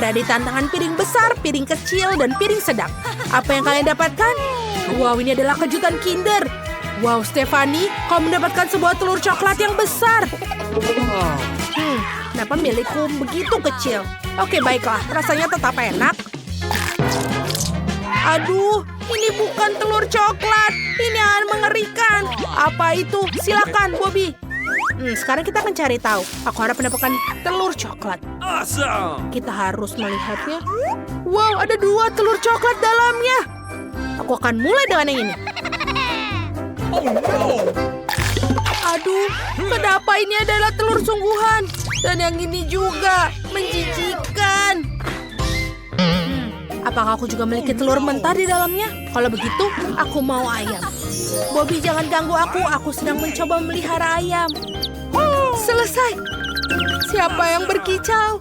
berada di tantangan piring besar, piring kecil, dan piring sedang. Apa yang kalian dapatkan? Wow, ini adalah kejutan Kinder. Wow, Stephanie, kau mendapatkan sebuah telur coklat yang besar. Kenapa milikku begitu kecil? Oke, baiklah. Rasanya tetap enak. Aduh, ini bukan telur coklat. Ini akan mengerikan. Apa itu? Silakan, Bobby. Sekarang kita akan cari tahu. Aku harap mendapatkan telur coklat. Awesome! Kita harus melihatnya. Wow, ada 2 telur coklat dalamnya. Aku akan mulai dengan yang ini. Oh no! Aduh, kenapa ini adalah telur sungguhan? Dan yang ini juga menjijikan. Apakah aku juga memiliki telur mentah di dalamnya? Kalau begitu, aku mau ayam. Bobby, jangan ganggu aku. Aku sedang mencoba memelihara ayam. Selesai. Siapa yang berkicau?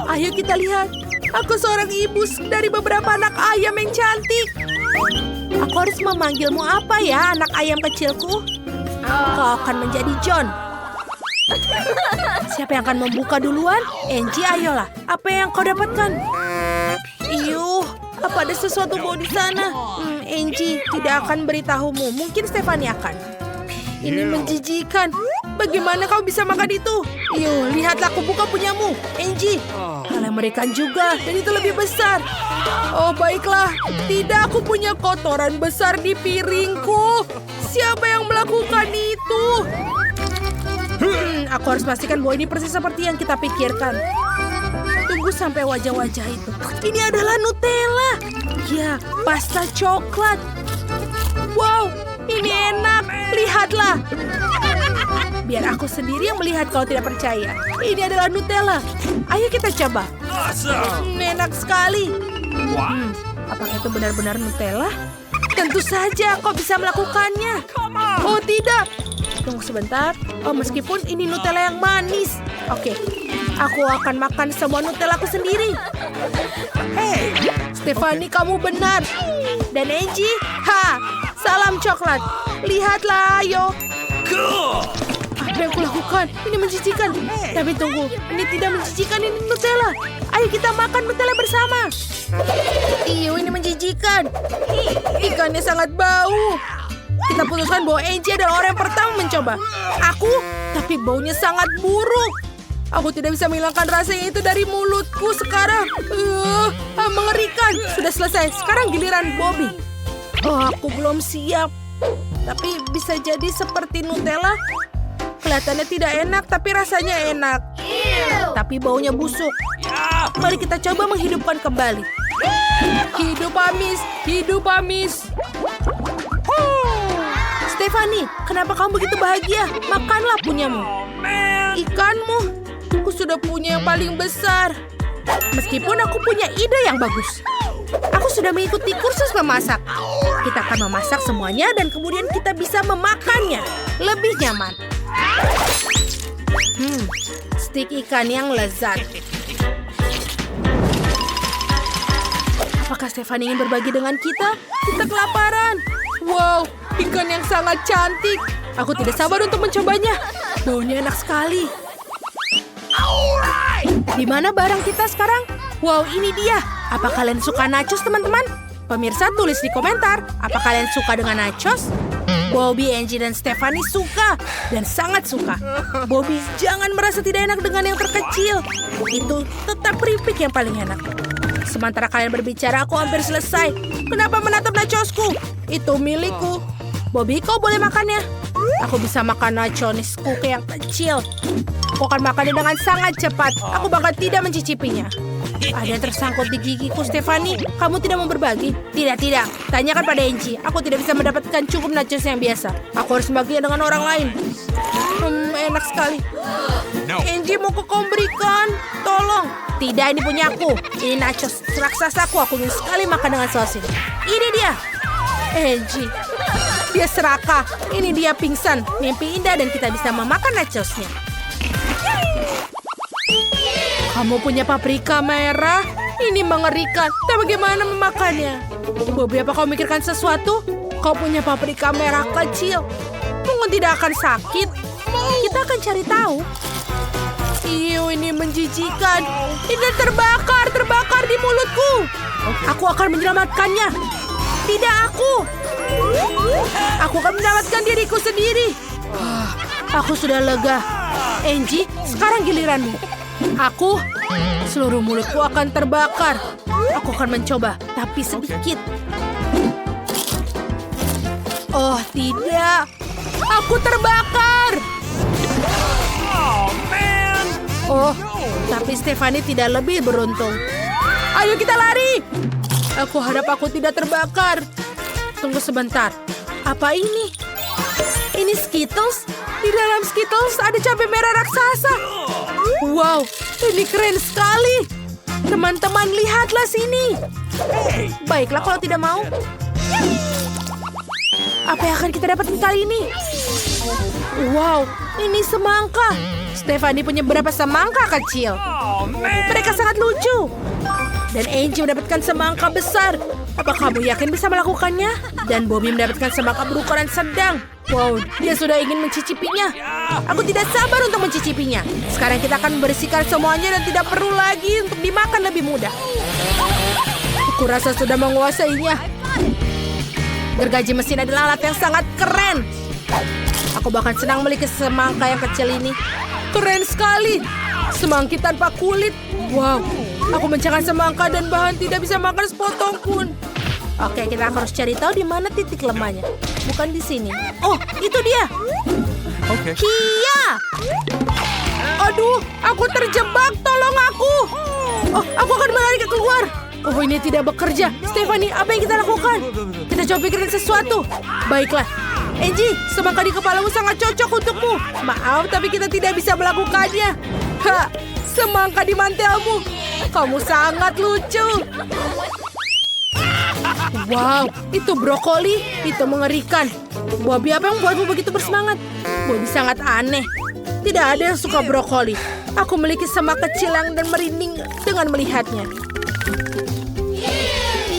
Ayo kita lihat. Aku seorang ibu dari beberapa anak ayam yang cantik. Aku harus memanggilmu apa ya, anak ayam kecilku? Kau akan menjadi John. Siapa yang akan membuka duluan? Angie, ayolah. Apa yang kau dapatkan? Iyuh, apa ada sesuatu bau di sana? Angie tidak akan beritahumu. Mungkin Stephanie akan. Ini menjijikan. Bagaimana kau bisa makan itu? Yuk, lihatlah aku buka punyamu. Angie, kalian memberikan juga. Dan itu lebih besar. Oh, baiklah. Tidak, aku punya kotoran besar di piringku. Siapa yang melakukan itu? Aku harus pastikan bahwa ini persis seperti yang kita pikirkan. Tunggu sampai wajah-wajah itu. Ini adalah Nutella. Ya, pasta coklat. Wow, ini enak. Lihatlah. Biar aku sendiri yang melihat kalau tidak percaya. Ini adalah Nutella. Ayo kita coba. Awesome! Enak sekali. Apakah itu benar-benar Nutella? Tentu saja kau bisa melakukannya. Oh tidak. Tunggu sebentar. Oh, meskipun ini Nutella yang manis. Oke. Aku akan makan semua Nutellaku sendiri. Hey, Stephanie, kamu benar. Dan Angie, salam coklat. Lihatlah, ayo. Cool! Apa yang kulakukan? Ini menjijikan. Tapi tunggu, ini tidak menjijikan, ini Nutella. Ayo kita makan Nutella bersama. Ini menjijikan. Ikannya sangat bau. Kita putuskan bahwa Angie adalah orang yang pertama mencoba. Aku, tapi baunya sangat buruk. Aku tidak bisa menghilangkan rasanya itu dari mulutku sekarang. Mengerikan. Sudah selesai. Sekarang giliran Bobby. Oh, aku belum siap. Tapi bisa jadi seperti Nutella. Kelihatannya tidak enak, tapi rasanya enak. Tapi baunya busuk. Mari kita coba menghidupkan kembali. Hidup amis, hidup amis. Stephanie, kenapa kamu begitu bahagia? Makanlah punyamu. Ikanmu. Aku sudah punya yang paling besar. Meskipun aku punya ide yang bagus. Aku sudah mengikuti kursus memasak. Kita akan memasak semuanya dan kemudian kita bisa memakannya. Lebih nyaman. Stik ikan yang lezat. Apakah Stephanie ingin berbagi dengan kita? Kita kelaparan. Wow, ikan yang sangat cantik. Aku tidak sabar untuk mencobanya. Baunya enak sekali. Di mana barang kita sekarang? Wow, ini dia. Apa kalian suka nachos, teman-teman? Pemirsa, tulis di komentar. Apa kalian suka dengan nachos? Bobby, Angie, dan Stephanie suka. Dan sangat suka. Bobby, jangan merasa tidak enak dengan yang terkecil. Itu tetap keripik yang paling enak. Sementara kalian berbicara, aku hampir selesai. Kenapa menatap nachosku? Itu milikku. Bobby, kau boleh makannya. Aku bisa makan nachosku yang kecil. Aku akan makannya dengan sangat cepat. Aku bahkan tidak mencicipinya. Ada yang tersangkut di gigiku, Stephanie. Kamu tidak mau berbagi? Tidak. Tanyakan pada Angie. Aku tidak bisa mendapatkan cukup nachos yang biasa. Aku harus membaginya dengan orang lain. Enak sekali. Angie, mau kau berikan? Tolong. Tidak, ini punya aku. Ini nachos raksasaku. Aku ingin sekali makan dengan sosis. Ini dia. Angie. Dia serakah. Ini dia pingsan. Mimpi indah dan kita bisa memakan nachosnya. Kamu punya paprika merah? Ini mengerikan. Tapi bagaimana memakannya? Bobby, apa kau memikirkan sesuatu? Kau punya paprika merah kecil. Mungkin tidak akan sakit. Kita akan cari tahu. Ini menjijikan. Ini terbakar di mulutku. Aku akan menyelamatkannya. Tidak aku. Aku akan menyelamatkan diriku sendiri. Aku sudah lega. Angie, sekarang giliranmu. Seluruh mulutku akan terbakar. Aku akan mencoba, tapi sedikit. Oh, tidak. Aku terbakar. Oh, man. Oh, tapi Stephanie tidak lebih beruntung. Ayo kita lari. Aku harap aku tidak terbakar. Tunggu sebentar. Apa ini? Ini Skittles? Di dalam Skittles ada cabai merah raksasa. Wow, ini keren sekali. Teman-teman, lihatlah sini. Baiklah kalau tidak mau. Apa yang akan kita dapatkan kali ini? Wow, ini semangka. Stephanie punya beberapa semangka kecil. Oh, man. Mereka sangat lucu. Dan Angie mendapatkan semangka besar. Apa kamu yakin bisa melakukannya? Dan Bobby mendapatkan semangka berukuran sedang. Wow, dia sudah ingin mencicipinya. Aku tidak sabar untuk mencicipinya. Sekarang kita akan membersihkan semuanya dan tidak perlu lagi untuk dimakan lebih mudah. Aku rasa sudah menguasainya. Gergaji mesin adalah alat yang sangat keren. Aku bahkan senang memiliki semangka yang kecil ini. Keren sekali. Semangkit tanpa kulit. Wow, aku mencari semangka dan bahan tidak bisa makan sepotong pun. Oke, kita harus cari tahu di mana titik lemahnya. Bukan di sini. Oh, itu dia. Okay. Kia! Aduh, aku terjebak. Tolong aku. Oh, aku akan melari ke keluar. Oh, ini tidak bekerja. Stephanie, apa yang kita lakukan? Kita coba pikirin sesuatu. Baiklah. Angie, semangka di kepalamu sangat cocok untukmu. Maaf, tapi kita tidak bisa melakukannya. Ha, semangka di mantelmu. Kamu sangat lucu. Wow, itu brokoli. Itu mengerikan. Bobby, apa yang membuatmu begitu bersemangat? Bobby sangat aneh. Tidak ada yang suka brokoli. Aku memiliki semak kecil yang dan merinding dengan melihatnya.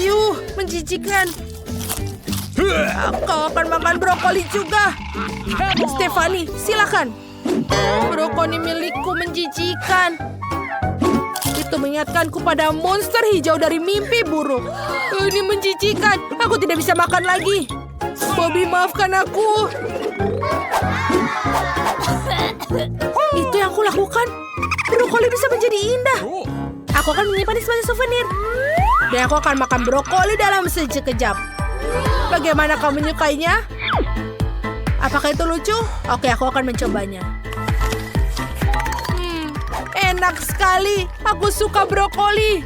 Yuh, menjijikan. Kau akan makan brokoli juga. Stephanie, silakan. Brokoli milikku menjijikan. Itu mengingatkanku pada monster hijau dari mimpi buruk. Ini menjijikan. Aku tidak bisa makan lagi. Bobby, maafkan aku. Itu yang aku lakukan. Brokoli bisa menjadi indah. Aku akan menyimpannya sebagai souvenir. Dan aku akan makan brokoli dalam sekejap. Bagaimana kau menyukainya? Apakah itu lucu? Oke, aku akan mencobanya. Enak sekali. Aku suka brokoli.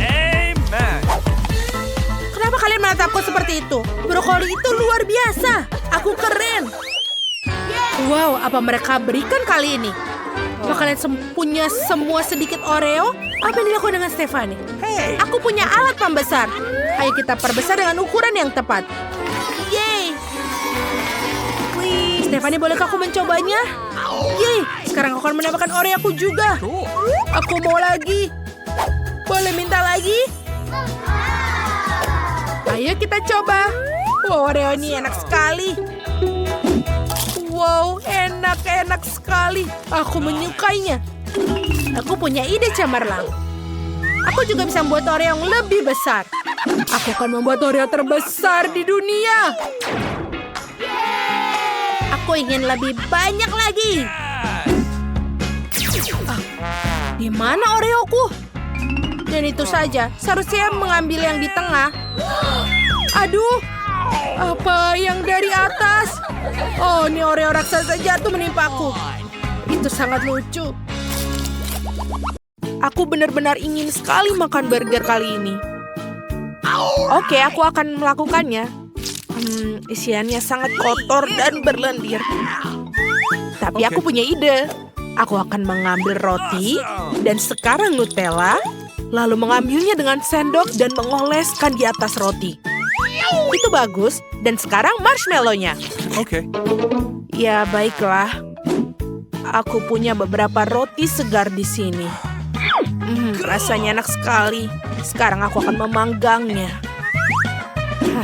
Amen. Kenapa kalian menatapku seperti itu? Brokoli itu luar biasa. Aku keren. Wow, apa mereka berikan kali ini? Apa kalian punya semua sedikit Oreo? Apa yang dilakukan dengan Stephanie? Aku punya alat pembesar. Ayo kita perbesar dengan ukuran yang tepat. Yeay. Stephanie, bolehkah aku mencobanya? Yeay, sekarang aku akan mendapatkan Oreo aku juga. Aku mau lagi. Boleh minta lagi? Ayo kita coba. Wow, Oreo ini enak sekali. Wow, enak sekali. Aku menyukainya. Aku punya ide cemerlang. Aku juga bisa membuat Oreo yang lebih besar. Aku akan membuat Oreo terbesar di dunia. Aku ingin lebih banyak lagi. Di mana Oreoku? Dan itu saja, seharusnya mengambil yang di tengah. Aduh, apa yang dari atas? Oh, ini Oreo raksasa jatuh menimpaku. Itu sangat lucu. Aku benar-benar ingin sekali makan burger kali ini. Oke, aku akan melakukannya. Isiannya sangat kotor dan berlendir. Tapi aku punya ide. Aku akan mengambil roti dan sekarang Nutella, lalu mengambilnya dengan sendok dan mengoleskan di atas roti. Itu bagus. Dan sekarang marshmallow-nya. Okay. Ya, baiklah. Aku punya beberapa roti segar di sini. Rasanya enak sekali. Sekarang aku akan memanggangnya.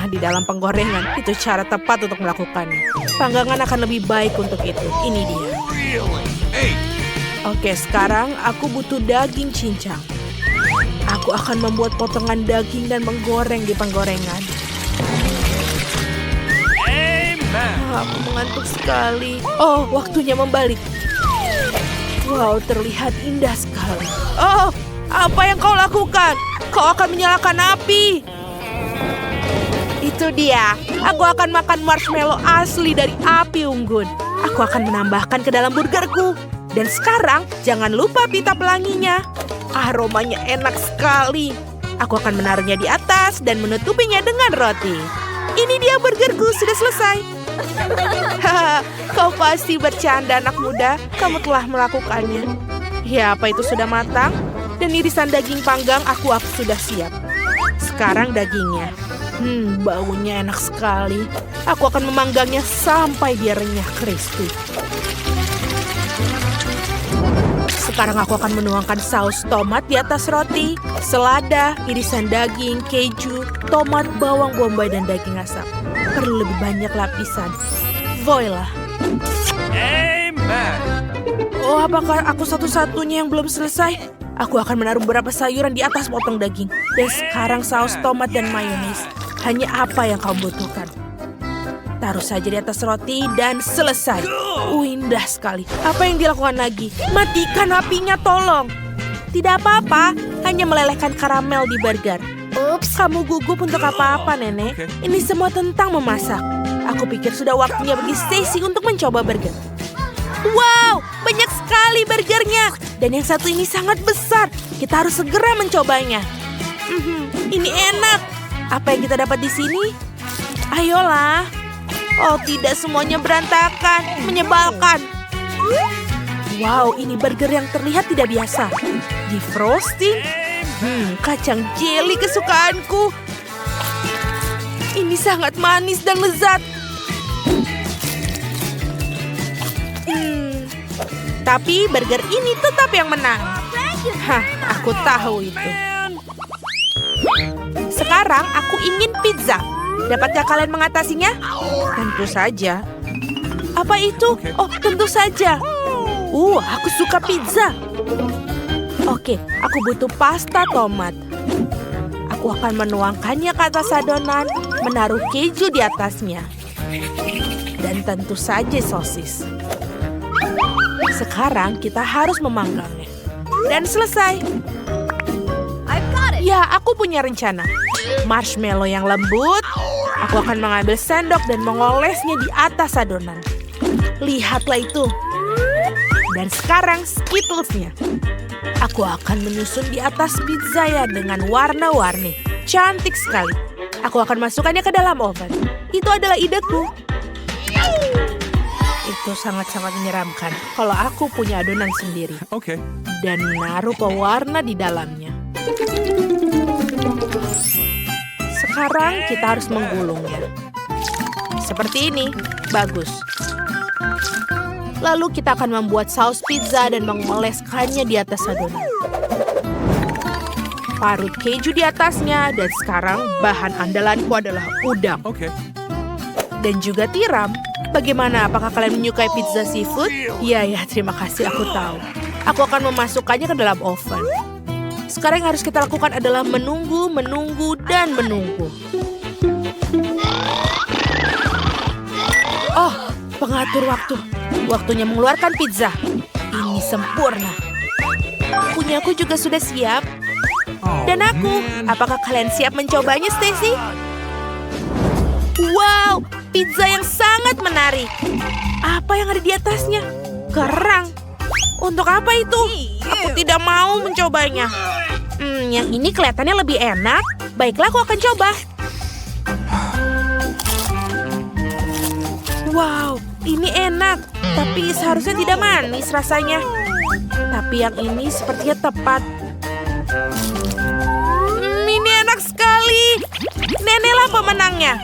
Di dalam penggorengan, itu cara tepat untuk melakukannya. Panggangan akan lebih baik untuk itu. Ini dia. Really? Hey, Oke, sekarang aku butuh daging cincang. Aku akan membuat potongan daging dan menggoreng di penggorengan. Amen. Aku mengantuk sekali. Oh, waktunya membalik. Wow, terlihat indah sekali. Oh, apa yang kau lakukan? Kau akan menyalakan api. Itu dia. Aku akan makan marshmallow asli dari api unggun. Aku akan menambahkan ke dalam burgerku. Dan sekarang, jangan lupa pita pelanginya. Aromanya enak sekali. Aku akan menaruhnya di atas dan menutupinya dengan roti. Ini dia burgerku, sudah selesai. Haha, kau pasti bercanda anak muda. Kamu telah melakukannya. Ya, apa itu sudah matang? Dan irisan daging panggang aku sudah siap. Sekarang dagingnya. Baunya enak sekali. Aku akan memanggangnya sampai dia renyah crispy. Sekarang aku akan menuangkan saus tomat di atas roti, selada, irisan daging, keju, tomat, bawang bombay, dan daging asap. Perlu lebih banyak lapisan. Voila. Amen. Oh, apakah aku satu-satunya yang belum selesai? Aku akan menaruh beberapa sayuran di atas potong daging. Dan sekarang saus tomat dan mayonis. Hanya apa yang kau butuhkan. Taruh saja di atas roti dan selesai. Indah sekali. Apa yang dilakukan lagi? Matikan apinya, tolong. Tidak apa-apa, hanya melelehkan karamel di burger. Ups, kamu gugup untuk apa-apa, Nenek? Ini semua tentang memasak. Aku pikir sudah waktunya bagi Stacy untuk mencoba burger. Wow, banyak sekali burgernya. Dan yang satu ini sangat besar. Kita harus segera mencobanya. Ini enak. Apa yang kita dapat di sini? Ayolah. Oh, tidak, semuanya berantakan. Menyebalkan. Wow, ini burger yang terlihat tidak biasa. Di frosting. Kacang jelly kesukaanku. Ini sangat manis dan lezat. Tapi burger ini tetap yang menang. Hah, aku tahu itu. Sekarang aku ingin pizza. Dapatkah kalian mengatasinya? Tentu saja. Apa itu? Oh, tentu saja. Aku suka pizza. Oke, aku butuh pasta tomat. Aku akan menuangkannya ke atas adonan, menaruh keju di atasnya. Dan tentu saja sosis. Sekarang kita harus memanggangnya. Dan selesai. Ya, aku punya rencana. Marshmallow yang lembut. Aku akan mengambil sendok dan mengolesnya di atas adonan. Lihatlah itu. Dan sekarang Skittlesnya. Aku akan menyusun di atas pizza ya dengan warna-warni. Cantik sekali. Aku akan masukkannya ke dalam oven. Itu adalah ideku. Itu sangat-sangat menyeramkan kalau aku punya adonan sendiri. Okay. Dan menaruh pewarna di dalamnya. Sekarang kita harus menggulungnya. Seperti ini. Bagus. Lalu kita akan membuat saus pizza dan mengoleskannya di atas adonan. Parut keju di atasnya dan sekarang bahan andalanku adalah udang. Okay. Dan juga tiram. Bagaimana? Apakah kalian menyukai pizza seafood? Iya, terima kasih, aku tahu. Aku akan memasukkannya ke dalam oven. Sekarang yang harus kita lakukan adalah menunggu, dan menunggu. Oh, pengatur waktu. Waktunya mengeluarkan pizza. Ini sempurna. Punyaku juga sudah siap. Dan aku, apakah kalian siap mencobanya, Stacy? Wow, pizza yang sangat menarik. Apa yang ada di atasnya? Kerang. Untuk apa itu? Aku tidak mau mencobanya. Yang ini kelihatannya lebih enak. Baiklah, aku akan coba. Wow, ini enak. Tapi seharusnya tidak manis rasanya. Tapi yang ini sepertinya tepat. Ini enak sekali. Neneklah pemenangnya.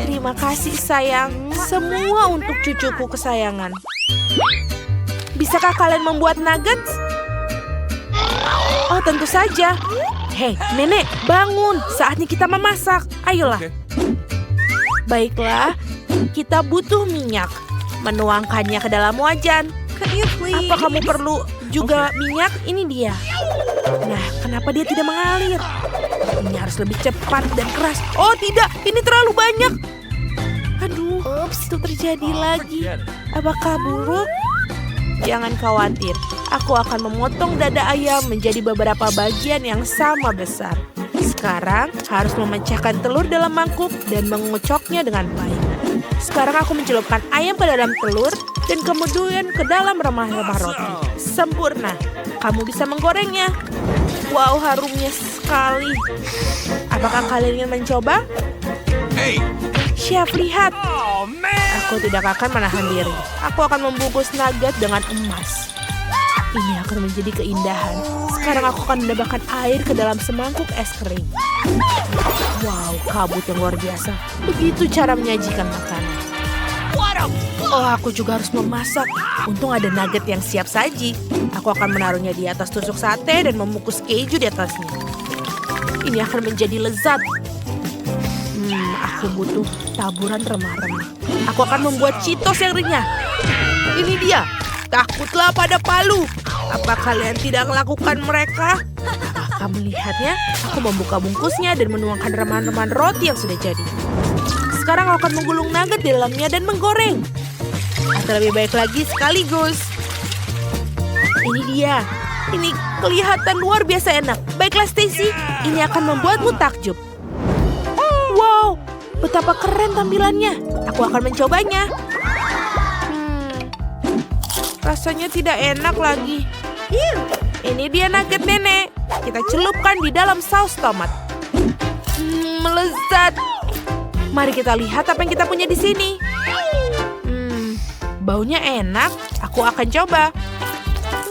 Terima kasih sayang. Semua untuk cucuku kesayangan. Bisakah kalian membuat nuggets? Oh, tentu saja. Hei, nenek, bangun. Saatnya kita memasak. Ayolah. Okay. Baiklah, kita butuh minyak. menuangkannya ke dalam wajan. Apa kamu perlu juga minyak? Ini dia. Nah, kenapa dia tidak mengalir? Ini harus lebih cepat dan keras. Oh tidak, ini terlalu banyak. Aduh, itu terjadi lagi. Apakah buruk? Jangan khawatir, aku akan memotong dada ayam menjadi beberapa bagian yang sama besar. Sekarang harus memecahkan telur dalam mangkuk dan mengocoknya dengan baik. Sekarang aku mencelupkan ayam ke dalam telur dan kemudian ke dalam remah-remah roti. Sempurna, kamu bisa menggorengnya. Wow, harumnya sekali. Apakah kalian ingin mencoba? Hey! Chef, lihat. Oh, man! Aku tidak akan menahan diri. Aku akan membungkus nugget dengan emas. Ini akan menjadi keindahan. Sekarang aku akan menambahkan air ke dalam semangkuk es krim. Wow, kabut yang luar biasa. Begitu cara menyajikan makanan. Oh, aku juga harus memasak. Untung ada nugget yang siap saji. Aku akan menaruhnya di atas tusuk sate dan membungkus keju di atasnya. Ini akan menjadi lezat. Aku butuh taburan remah-remah. Aku akan membuat Cheetos yang renyah. Ini dia. Takutlah pada palu. Apa kalian tidak melakukan mereka? Apakah melihatnya? Aku membuka bungkusnya dan menuangkan remahan-remahan roti yang sudah jadi. Sekarang aku akan menggulung nugget di dalamnya dan menggoreng. Atau lebih baik lagi sekaligus. Ini dia. Ini kelihatan luar biasa enak. Baiklah Stacy, ini akan membuatmu takjub. Wow, betapa keren tampilannya. Aku akan mencobanya. Rasanya tidak enak lagi. Ini dia nugget nenek. Kita celupkan di dalam saus tomat. Melezat. Mari kita lihat apa yang kita punya di sini. Baunya enak. Aku akan coba.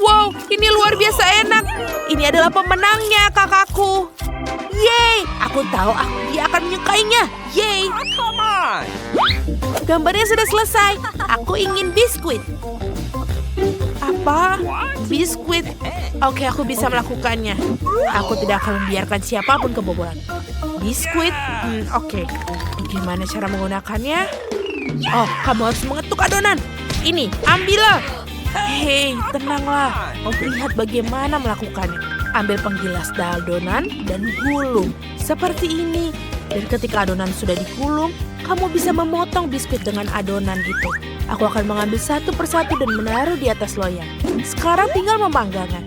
Wow, ini luar biasa enak. Ini adalah pemenangnya, kakakku. Yeay, aku tahu dia akan menyukainya. Yeay. Come on! Gambarnya sudah selesai. Aku ingin biskuit. Apa? Biskuit? Oke, aku bisa melakukannya. Aku tidak akan membiarkan siapapun kebobolan. Biskuit? Oke. Bagaimana cara menggunakannya? Oh, kamu harus mengetuk adonan. Ini, ambillah. Hei, tenanglah. Lihat bagaimana melakukannya. Ambil penggilas adonan dan gulung. Seperti ini. Dan ketika adonan sudah digulung, kamu bisa memotong biskuit dengan adonan itu. Aku akan mengambil satu persatu dan menaruh di atas loyang. Sekarang tinggal memanggangnya.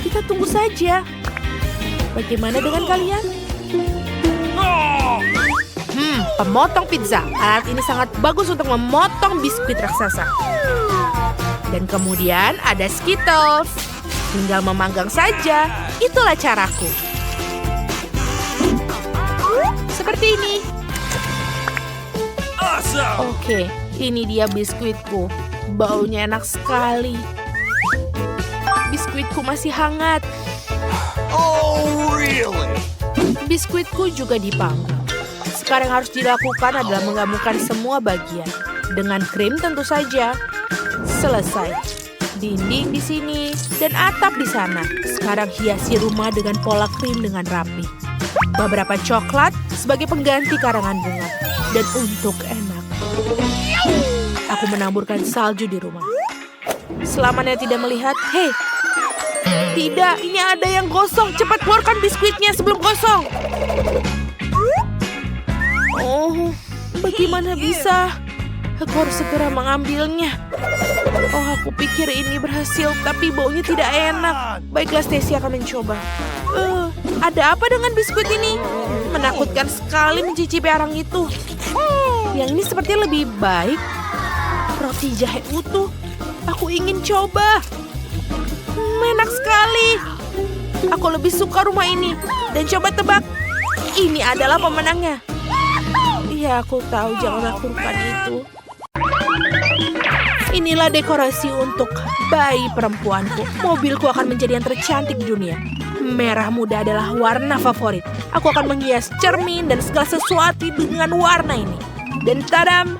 Kita tunggu saja. Bagaimana dengan kalian? Pemotong pizza. Alat ini sangat bagus untuk memotong biskuit raksasa. Dan kemudian ada Skittles. Tinggal memanggang saja. Itulah caraku. Seperti ini. Awesome! Oke, ini dia biskuitku. Baunya enak sekali. Biskuitku masih hangat. Oh, really? Biskuitku juga dipanggang. Sekarang yang harus dilakukan adalah menggabungkan semua bagian. Dengan krim tentu saja. Selesai. Dinding di sini dan atap di sana. Sekarang hiasi rumah dengan pola krim dengan rapi. Beberapa coklat sebagai pengganti karangan bunga. Dan untuk enak, aku menaburkan salju di rumah. Selamanya tidak melihat, hei, tidak, ini ada yang gosong. Cepat keluarkan biskuitnya sebelum gosong. Oh, bagaimana bisa? Aku harus segera mengambilnya. Oh, aku pikir ini berhasil, tapi baunya tidak enak. Baiklah, Stacy akan mencoba. Ada apa dengan biskuit ini? Menakutkan sekali mencicipi arang itu. Yang ini sepertinya lebih baik. Roti jahe utuh. Aku ingin coba. Enak sekali. Aku lebih suka rumah ini. Dan coba tebak, ini adalah pemenangnya. Iya, aku tahu, jangan lakukan itu. Inilah dekorasi untuk bayi perempuanku. Mobilku akan menjadi yang tercantik di dunia. Merah muda adalah warna favorit. Aku akan menghias cermin dan segala sesuatu dengan warna ini. Dan tadam,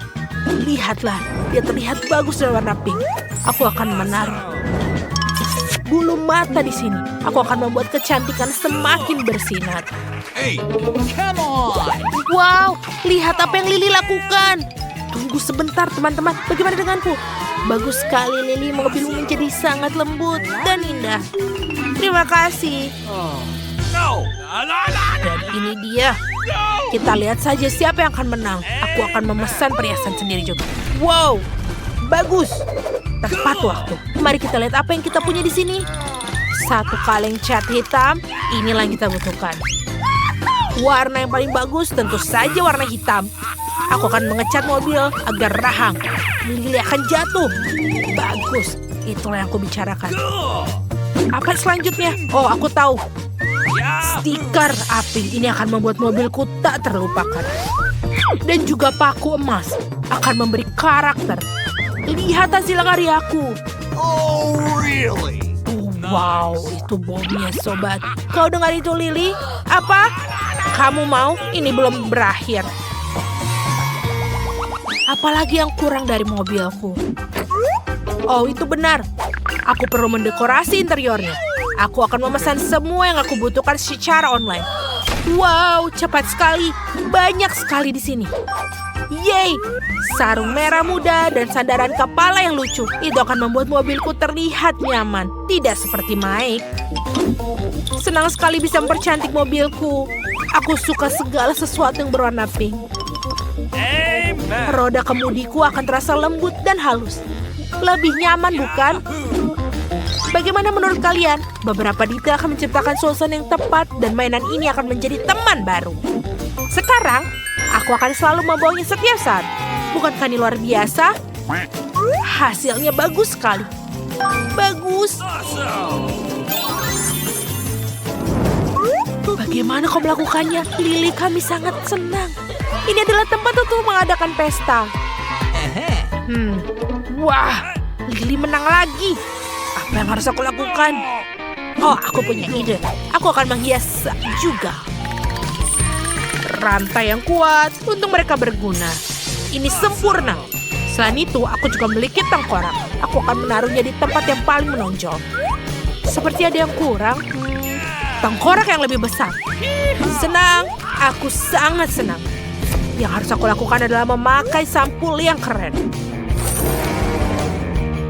lihatlah, dia terlihat bagus dengan warna pink. Aku akan menaruh bulu mata di sini. Aku akan membuat kecantikan semakin bersinar. Hey, come on! Wow, lihat apa yang Lily lakukan. Tunggu sebentar teman-teman, bagaimana denganku? Bagus sekali Lily, mobilmu menjadi sangat lembut dan indah. Terima kasih. No. Dan ini dia. Kita lihat saja siapa yang akan menang. Aku akan memesan perhiasan sendiri juga. Wow, bagus. Tepat waktu. Mari kita lihat apa yang kita punya di sini. Satu kaleng cat hitam. Inilah yang kita butuhkan. Warna yang paling bagus tentu saja warna hitam. Aku akan mengecat mobil agar rahang. Lili akan jatuh. Bagus. Itulah yang aku bicarakan. Apa selanjutnya? Oh, aku tahu. Stiker api ini akan membuat mobilku tak terlupakan. Dan juga paku emas akan memberi karakter. Lihat hasil karyaku. Oh, really? Wow, itu bomnya sobat. Kau dengar itu Lily? Apa? Kamu mau? Ini belum berakhir. Apalagi yang kurang dari mobilku? Oh, itu benar. Aku perlu mendekorasi interiornya. Aku akan memesan semua yang aku butuhkan secara online. Wow, cepat sekali. Banyak sekali di sini. Yeay! Sarung merah muda dan sandaran kepala yang lucu. Itu akan membuat mobilku terlihat nyaman. Tidak seperti Mike. Senang sekali bisa mempercantik mobilku. Aku suka segala sesuatu yang berwarna pink. Amen. Roda kemudiku akan terasa lembut dan halus. Lebih nyaman, bukan? Bagaimana menurut kalian? Beberapa detail akan menciptakan suasana yang tepat dan mainan ini akan menjadi teman baru. Sekarang, aku akan selalu membawanya setiap saat. Bukankah ini luar biasa? Hasilnya bagus sekali. Bagus. Awesome. Bagaimana kau melakukannya? Lily, kami sangat senang. Ini adalah tempat untuk mengadakan pesta. Wah, Lily menang lagi. Apa yang harus aku lakukan? Oh, aku punya ide. Aku akan menghias juga. Rantai yang kuat untuk mereka berguna. Ini sempurna. Selain itu, aku juga memiliki tengkorak. Aku akan menaruhnya di tempat yang paling menonjol. Seperti ada yang kurang. Tengkorak yang lebih besar. Senang, aku sangat senang. Yang harus aku lakukan adalah memakai sampul yang keren.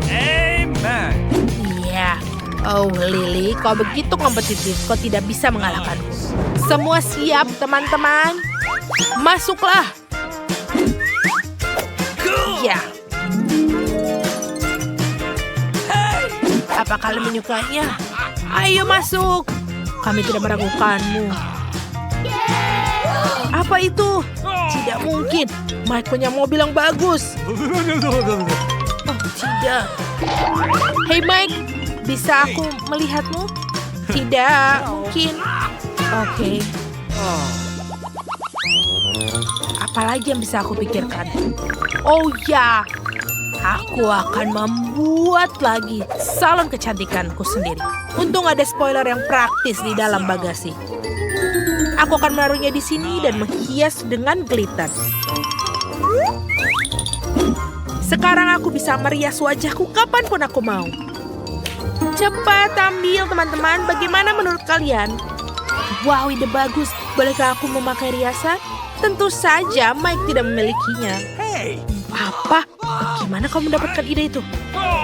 Amen. Iya. Oh, Lily, kau begitu kompetitif. Kau tidak bisa mengalahkanku. Semua siap, teman-teman? Masuklah. Ya. Apa kalian menyukainya? Ayo masuk. Kami tidak meragukanmu. Apa itu? Tidak mungkin. Mike punya mobil yang bagus. Oh, tidak. Hey Mike, bisa aku melihatmu? Tidak, mungkin. Oke. Apalagi yang bisa aku pikirkan? Oh ya, aku akan membuat lagi salon kecantikanku sendiri. Untung ada spoiler yang praktis di dalam bagasi. Aku akan menaruhnya di sini dan menghias dengan glitter. Sekarang aku bisa merias wajahku kapanpun aku mau. Cepat ambil teman-teman, bagaimana menurut kalian? Wow, ide bagus. Bolehkah aku memakai riasan? Tentu saja Mike tidak memilikinya. Hey. Apa? Bagaimana kau mendapatkan ide itu?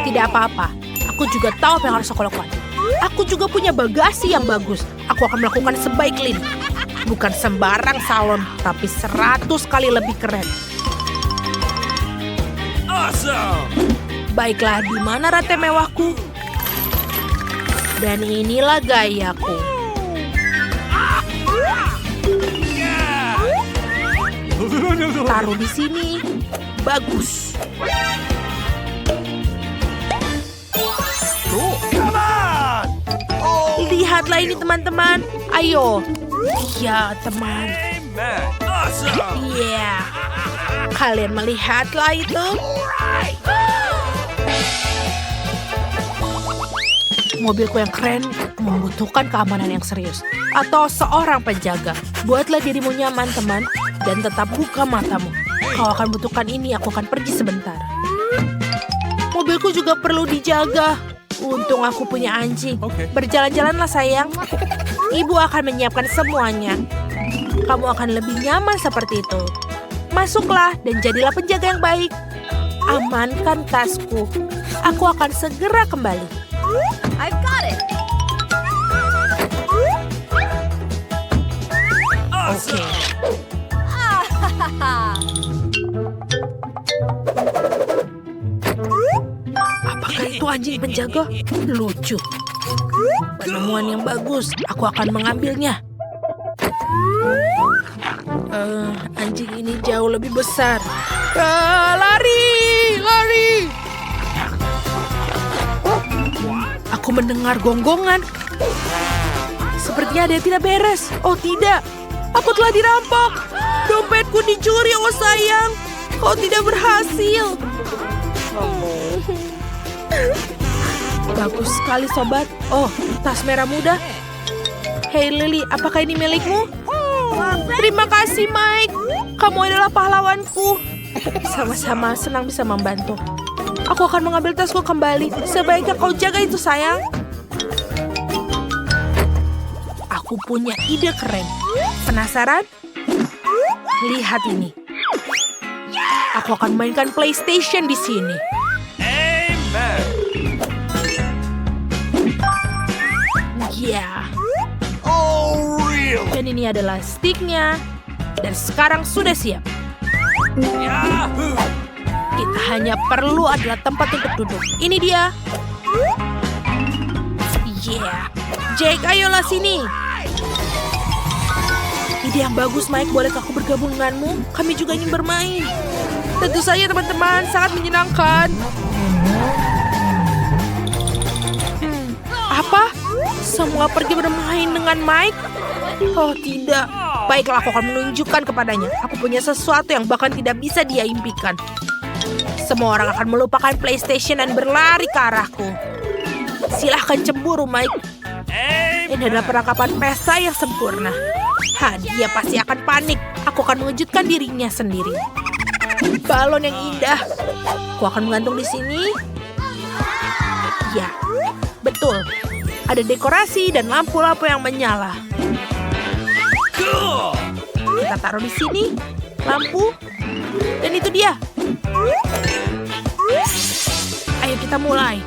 Tidak apa-apa. Aku juga tahu apa yang harus aku lakukan. Aku juga punya bagasi yang bagus. Aku akan melakukan sebaik Lin. Bukan sembarang salon, tapi 100 kali lebih keren. Awesome. Baiklah, di mana rantai mewahku? Dan inilah gayaku. Taruh di sini. Bagus. Come on. Oh, Lihatlah ini teman-teman. Ayo. Ya teman. amen. Awesome. Iya. Kalian melihatlah itu. Mobilku yang keren membutuhkan keamanan yang serius. Atau seorang penjaga. Buatlah dirimu nyaman teman. Dan tetap buka matamu. Kau akan butuhkan ini, aku akan pergi sebentar. Mobilku juga perlu dijaga. Untung aku punya anjing. Berjalan-jalanlah sayang. Ibu akan menyiapkan semuanya. Kamu akan lebih nyaman seperti itu. Masuklah dan jadilah penjaga yang baik. Amankan tasku. Aku akan segera kembali. I've got it. Oke. Apakah itu anjing penjaga? Lucu. Penemuan yang bagus. Aku akan mengambilnya. Anjing ini jauh lebih besar. Lari! Lari! Aku mendengar gonggongan. Sepertinya ada yang tidak beres. Oh tidak. Aku telah dirampok. Dompetku dicuri, oh sayang. Kau tidak berhasil. Bagus sekali sobat. Oh, tas merah muda. Hei Lily, apakah ini milikmu? Terima kasih Mike. Kamu adalah pahlawanku. Sama-sama, senang bisa membantu. Aku akan mengambil tasku kembali. Sebaiknya kau jaga itu sayang. Aku punya ide keren. Penasaran? Lihat ini. Aku akan mainkan PlayStation di sini. Amen. Ya. Oh, real. Dan ini adalah sticknya. Dan sekarang sudah siap. Yahoo. Kita hanya perlu adalah tempat untuk duduk. Ini dia. Yeah. Jake, ayolah sini. Ide yang bagus, Mike. Bolehkah aku bergabung denganmu? Kami juga ingin bermain. Tentu saja, teman-teman. Sangat menyenangkan. Apa? Semua pergi bermain dengan Mike? Oh, tidak. Baiklah, aku akan menunjukkan kepadanya. Aku punya sesuatu yang bahkan tidak bisa dia impikan. Semua orang akan melupakan PlayStation dan berlari ke arahku. Silahkan cemburu, Mike. Ini adalah perangkapan pesta yang sempurna. Dia pasti akan panik. Aku akan mengejutkan dirinya sendiri. Balon yang indah. Aku akan menggantung di sini. Ya, betul. Ada dekorasi dan lampu-lampu yang menyala. Cool. Kita taruh di sini. Lampu. Dan itu dia. Ayo kita mulai.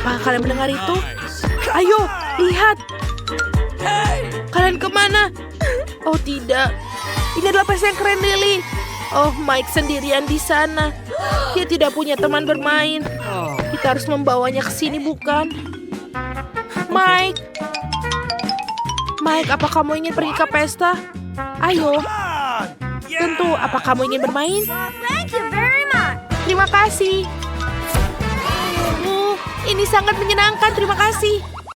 Apakah kalian mendengar itu? Ayo, lihat. Kalian kemana? Oh tidak. Ini adalah pesta yang keren, Lily. Oh, Mike sendirian di sana. Dia tidak punya teman bermain. Kita harus membawanya ke sini, bukan? Mike. Mike, apa kamu ingin pergi ke pesta? Ayo. Tentu, apa kamu ingin bermain? Thank you very much. Terima kasih. Ini sangat menyenangkan, terima kasih.